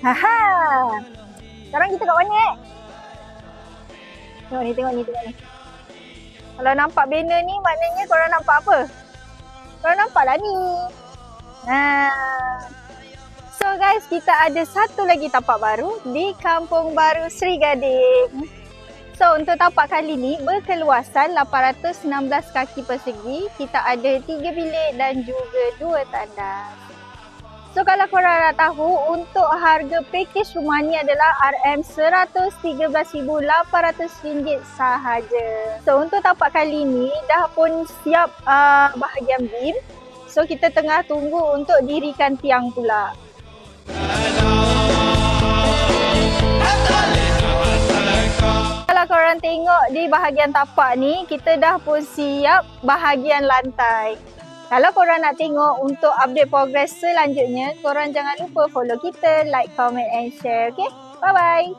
Haha. Sekarang kita kat mana Tengok ni. Kalau nampak banner ni maknanya korang nampak apa? Korang nampak lah ni. So guys, kita ada satu lagi tapak baru di Kampung Baru Seri Gading. So untuk tapak kali ni berkeluasan 816 kaki persegi. Kita ada 3 bilik dan juga 2 tandas. So kalau korang nak tahu, untuk harga pakej rumah ni adalah RM113,800 sahaja. So untuk tapak kali ni dah pun siap bahagian beam. So kita tengah tunggu untuk dirikan tiang pula. Kalau korang tengok di bahagian tapak ni, kita dah pun siap bahagian lantai. Kalau korang nak tengok untuk update progress selanjutnya, korang jangan lupa follow kita, like, comment and share. Okay? Bye-bye.